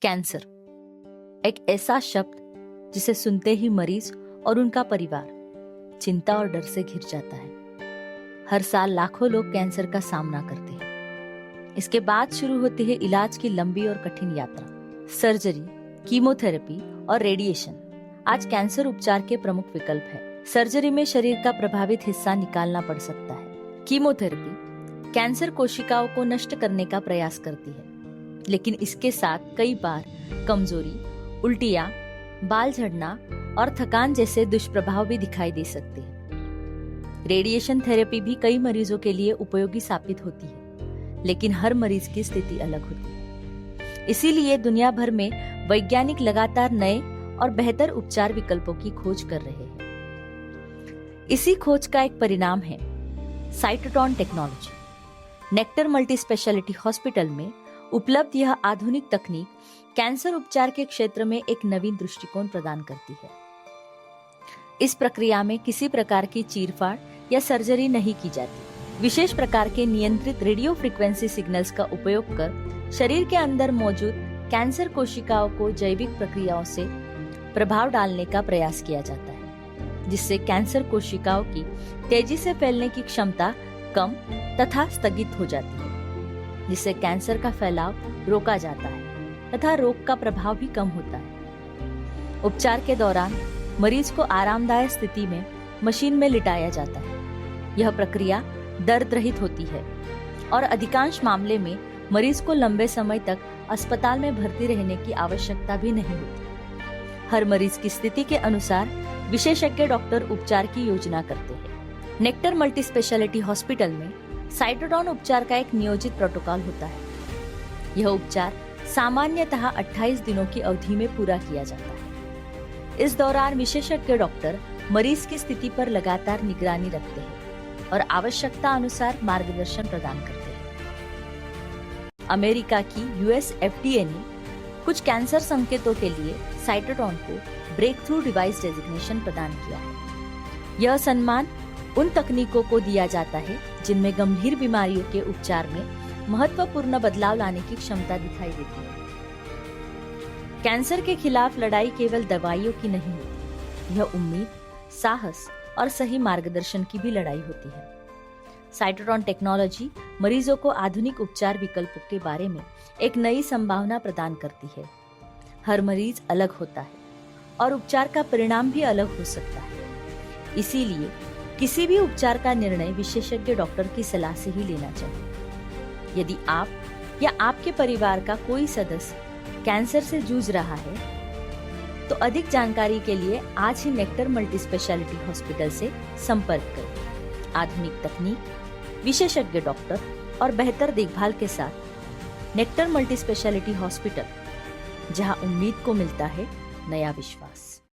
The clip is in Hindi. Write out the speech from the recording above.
कैंसर एक ऐसा शब्द जिसे सुनते ही मरीज और उनका परिवार चिंता और डर से घिर जाता है। हर साल लाखों लोग कैंसर का सामना करते हैं। इसके बाद शुरू होती है इलाज की लंबी और कठिन यात्रा। सर्जरी, कीमोथेरेपी और रेडिएशन आज कैंसर उपचार के प्रमुख विकल्प है। सर्जरी में शरीर का प्रभावित हिस्सा निकालना पड़ सकता है। कीमोथेरेपी कैंसर कोशिकाओं को नष्ट करने का प्रयास करती है, लेकिन इसके साथ कई बार कमजोरी, उल्टियां, बाल झड़ना और थकान जैसे दुष्प्रभाव भी दिखाई दे सकते हैं। रेडिएशन थेरेपी भी कई मरीजों के लिए उपयोगी साबित होती है, लेकिन हर मरीज की स्थिति अलग होती है। इसीलिए दुनिया भर में वैज्ञानिक लगातार नए और बेहतर उपचार विकल्पों की खोज कर रहे हैं। इसी खोज का एक परिणाम है cytotron technology. Nectar multi speciality hospital में उपलब्ध यह आधुनिक तकनीक कैंसर उपचार के क्षेत्र में एक नवीन दृष्टिकोण प्रदान करती है। इस प्रक्रिया में किसी प्रकार की चीरफाड़ या सर्जरी नहीं की जाती। विशेष प्रकार के नियंत्रित रेडियो फ्रीक्वेंसी सिग्नल्स का उपयोग कर शरीर के अंदर मौजूद कैंसर कोशिकाओं को जैविक प्रक्रियाओं से प्रभाव डालने का प्रयास किया जाता है, जिससे कैंसर कोशिकाओं की तेजी से फैलने की क्षमता कम तथा स्थगित हो जाती है, जिससे कैंसर का फैलाव रोका जाता है तथा रोग का प्रभाव भी कम होता है। उपचार के दौरान मरीज को आरामदायक स्थिति में मशीन में लिटाया जाता है। यह प्रक्रिया दर्द रहित होती है और अधिकांश मामले में मरीज को लंबे समय तक अस्पताल में भर्ती रहने की आवश्यकता भी नहीं होती। हर मरीज की स्थिति के अनुसार विशेषज्ञ डॉक्टर उपचार की योजना करते हैं। नेक्टर मल्टी स्पेशलिटी हॉस्पिटल में साइटोट्रॉन उपचार का एक नियोजित प्रोटोकॉल होता है। यह उपचार सामान्यतः 28 दिनों की अवधि में पूरा किया जाता है। इस दौरान विशेषज्ञ डॉक्टर मरीज की स्थिति पर लगातार निगरानी रखते हैं और आवश्यकता अनुसार मार्गदर्शन प्रदान करते हैं। अमेरिका की US FDA ने कुछ कैंसर संकेतों के लिए साइटोट्रॉन को ब्रेक थ्रू डिवाइस डेजिग्नेशन प्रदान किया है। यह सम्मान उन तकनीकों को दिया जाता है जिनमें गंभीर बीमारियों के उपचार में महत्वपूर्ण बदलाव लाने की क्षमता दिखाई देती है। कैंसर के खिलाफ लड़ाई केवल दवाइयों की नहीं होती, यह उम्मीद, साहस और सही मार्गदर्शन की भी लड़ाई होती है। साइटोट्रॉन टेक्नोलॉजी मरीजों को आधुनिक उपचार विकल्पों के बारे में एक नई संभावना प्रदान करती है। हर मरीज अलग होता है और उपचार का परिणाम भी अलग हो सकता है। इसीलिए किसी भी उपचार का निर्णय विशेषज्ञ डॉक्टर की सलाह से ही लेना चाहिए। यदि आप या आपके परिवार का कोई सदस्य कैंसर से जूझ रहा है, तो अधिक जानकारी के लिए आज ही नेक्टर मल्टी स्पेशलिटी हॉस्पिटल से संपर्क करें। आधुनिक तकनीक, विशेषज्ञ डॉक्टर और बेहतर देखभाल के साथ नेक्टर मल्टी स्पेशलिटी हॉस्पिटल, जहां उम्मीद को मिलता है नया विश्वास।